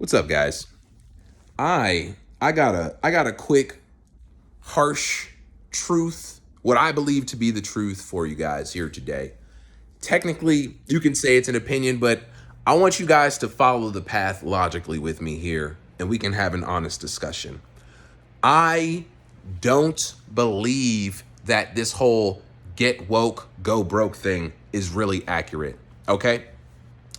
What's up, guys? I got a quick, harsh truth, what I believe to be the truth for you guys here today. Technically, you can say it's an opinion, but I want you guys to follow the path logically with me here, and we can have an honest discussion. I don't believe that this whole get woke, go broke thing is really accurate. Okay?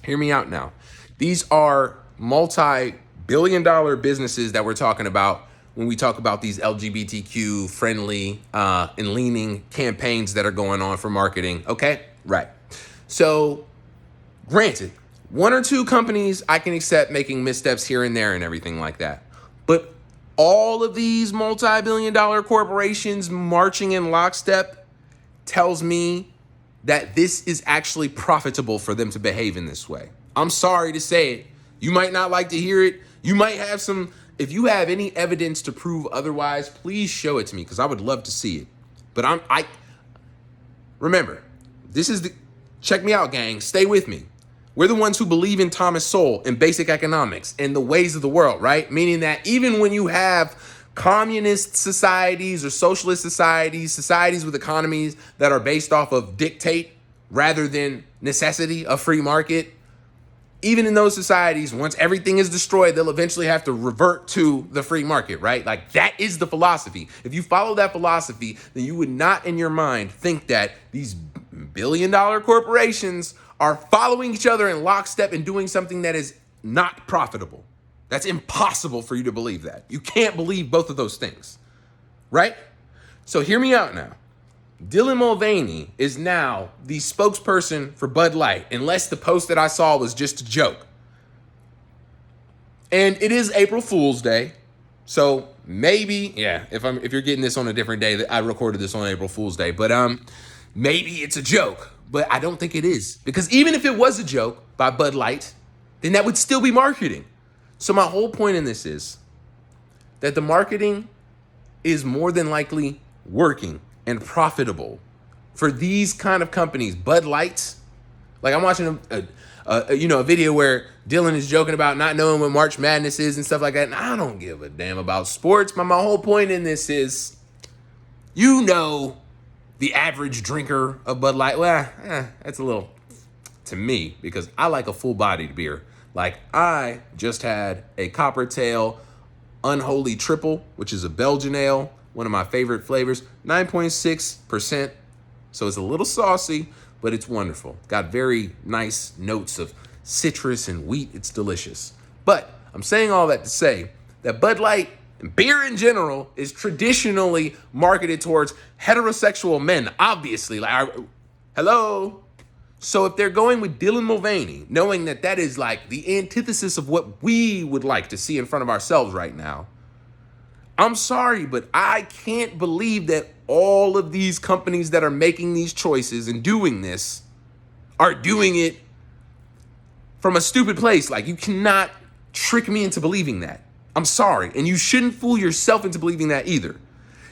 Hear me out now. These are multi-billion-dollar businesses that we're talking about when we talk about these LGBTQ friendly and leaning campaigns that are going on for marketing. Okay? Right. So, granted, one or two companies I can accept making missteps here and there and everything like that. But all of these multi-billion-dollar corporations marching in lockstep tells me that this is actually profitable for them to behave in this way. I'm sorry to say it. You might not like to hear it. You might have some, if you have any evidence to prove otherwise, please show it to me because I would love to see it. But remember, check me out, gang. Stay with me. We're the ones who believe in Thomas Sowell and basic economics and the ways of the world, right? Meaning that even when you have communist societies or socialist societies with economies that are based off of dictate rather than necessity, a free market, even in those societies, once everything is destroyed, they'll eventually have to revert to the free market, right? Like that is the philosophy. If you follow that philosophy, then you would not in your mind think that these billion-dollar corporations are following each other in lockstep and doing something that is not profitable. That's impossible for you to believe that. You can't believe both of those things, right? So hear me out now. Dylan Mulvaney is now the spokesperson for Bud Light, unless the post that I saw was just a joke. And it is April Fool's Day. So maybe, if you're getting this on a different day, I recorded this on April Fool's Day, but maybe it's a joke, but I don't think it is. Because even if it was a joke by Bud Light, then that would still be marketing. So my whole point in this is that the marketing is more than likely working and profitable for these kind of companies. Bud Light, like I'm watching a video where Dylan is joking about not knowing what March Madness is and stuff like that. And I don't give a damn about sports, but my whole point in this is, the average drinker of Bud Light, that's a little to me because I like a full-bodied beer. Like I just had a Coppertail Unholy Triple, which is a Belgian ale, one of my favorite flavors, 9.6%. So it's a little saucy, but it's wonderful. Got very nice notes of citrus and wheat. It's delicious. But I'm saying all that to say that Bud Light and beer in general is traditionally marketed towards heterosexual men, obviously. Hello? So if they're going with Dylan Mulvaney, knowing that that is like the antithesis of what we would like to see in front of ourselves right now, I'm sorry, but I can't believe that all of these companies that are making these choices and doing this are doing it from a stupid place. Like, you cannot trick me into believing that. I'm sorry. And you shouldn't fool yourself into believing that either.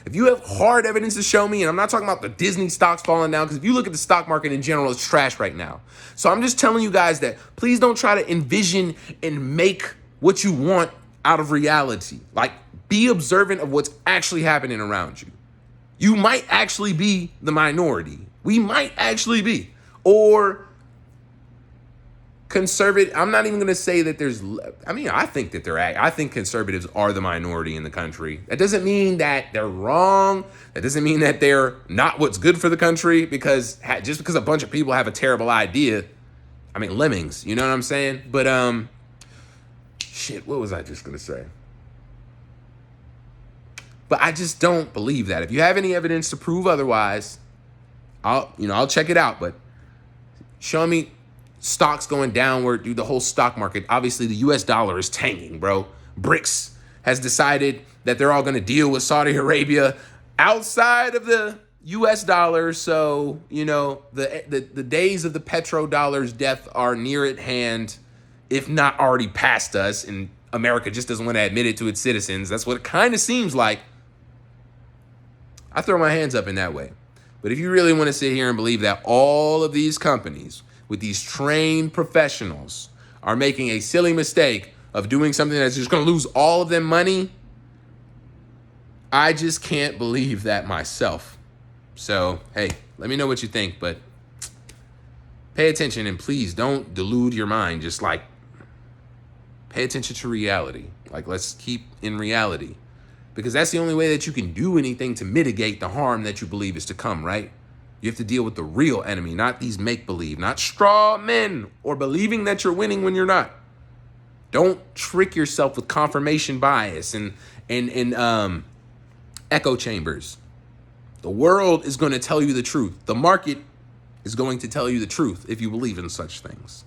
If you have hard evidence to show me, and I'm not talking about the Disney stocks falling down, because if you look at the stock market in general, it's trash right now. So I'm just telling you guys that please don't try to envision and make what you want out of reality. Like, be observant of what's actually happening around you. You might actually be the minority. We might actually be. Or conservative. I'm not even going to say that I think that I think conservatives are the minority in the country. That doesn't mean that they're wrong. That doesn't mean that they're not what's good for the country, because just because a bunch of people have a terrible idea, lemmings, you know what I'm saying? But, what was I just going to say? But I just don't believe that. If you have any evidence to prove otherwise, I'll check it out, but show me stocks going downward, dude. The whole stock market, obviously the US dollar is tanking, bro. BRICS has decided that they're all going to deal with Saudi Arabia outside of the US dollar. So, the days of the petrodollar's death are near at hand, if not already past us. And America just doesn't want to admit it to its citizens. That's what it kind of seems like. I throw my hands up in that way. But if you really want to sit here and believe that all of these companies with these trained professionals are making a silly mistake of doing something that's just going to lose all of them money, I just can't believe that myself. So, hey, let me know what you think, but pay attention and please don't delude your mind. Just like pay attention to reality. Like, let's keep in reality, because that's the only way that you can do anything to mitigate the harm that you believe is to come, right? You have to deal with the real enemy, not these make-believe, not straw men or believing that you're winning when you're not. Don't trick yourself with confirmation bias and echo chambers. The world is going to tell you the truth. The market is going to tell you the truth if you believe in such things.